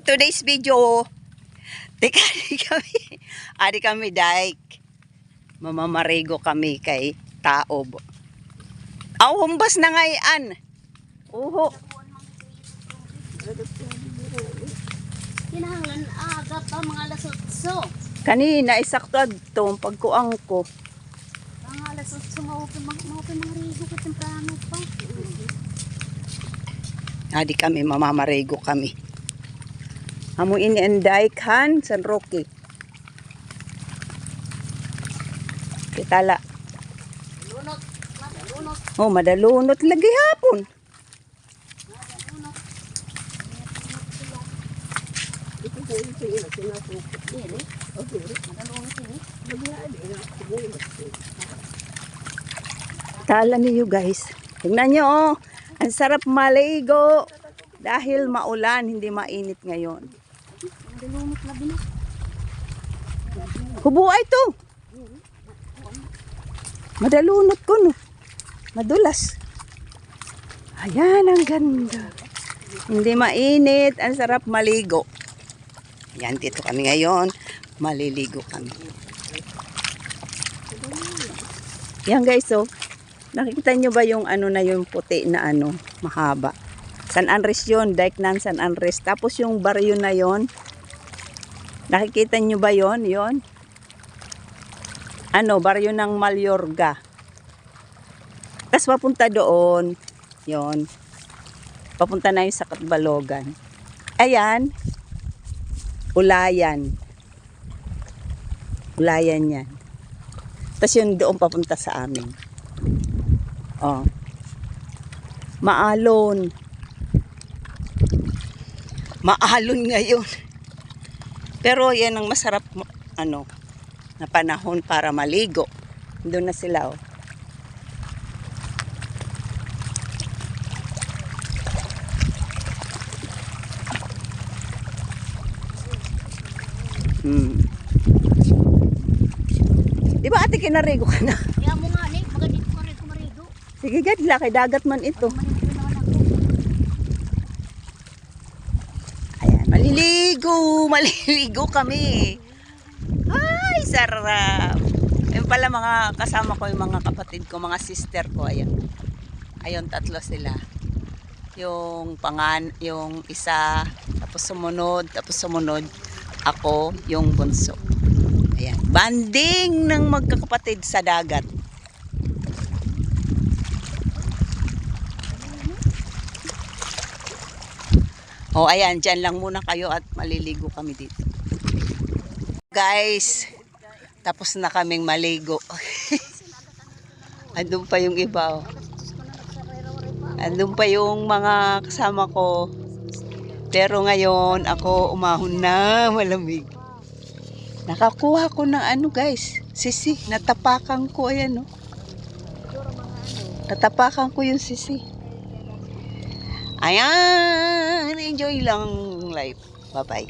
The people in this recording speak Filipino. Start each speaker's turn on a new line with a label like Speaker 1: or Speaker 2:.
Speaker 1: Today's video, ari kami dike. Mamamarigo kami kay Taob. Aw, humbas na ngayon. Uho.
Speaker 2: Kinahanglan aga pa mga alas 8.
Speaker 1: Kanina, isakto adto pagkuang ko.
Speaker 2: Mga alas 8 mga rigo ko temprano pa.
Speaker 1: Adi kami, mamamarigo kami. Amo ini ang dike han, San Roque. Kitala.
Speaker 2: Lunot, madalunot.
Speaker 1: Oh, madalunot lagi hapon. Tala niyo guys. Tingnan niyo oh. Ang sarap maligo. Dahil maulan, hindi mainit ngayon.
Speaker 2: Madalunot labi na.
Speaker 1: Hubuay to. Madalunot ko no. Madulas. Ayan, ang ganda. Hindi mainit. Ang sarap maligo. Ayan, dito kami ngayon. Maliligo kami. Yan guys, oh. Nakikita nyo ba yung ano na yung puti na ano, mahaba? San Andres yun, dike ng San Andres. Tapos yung baryo na yon, nakikita nyo ba yon? Yon? Ano, baryo ng Mayorga. Tapos papunta doon, yon. Papunta na yung sa Katbalogan. Ayan, Ulayan. Ulayan yan. Tapos yun doon papunta sa amin. Oh. Maalon. Maalon ngayon. Pero yan ang masarap ano na panahon para maligo. Doon na sila oh. Di ba ate kinarigo ka na?
Speaker 2: Kaya mo nga ni, magadito ka rin kumarigo.
Speaker 1: Sige gadla, kay dagat man ito.
Speaker 2: Manigo naman ako.
Speaker 1: Ayan, maliligo kami. Ay, sarap. Ayun pala mga kasama ko, yung mga kapatid ko, mga sister ko, ayan. Ayun, tatlo sila. Yung isa, tapos sumunod, ako, yung bunso. Ayan, banding ng magkakapatid sa dagat. O, ayan, dyan lang muna kayo at maliligo kami dito. Guys, tapos na kaming maligo. Andun pa yung iba. Oh. Andun pa yung mga kasama ko. Pero ngayon, ako umahon na malamig. Nakakuha ko ng ano guys, sisi. Natapakan ko, ayan oh. Natapakan ko yung sisi. Ayan, enjoy lang life. Bye-bye.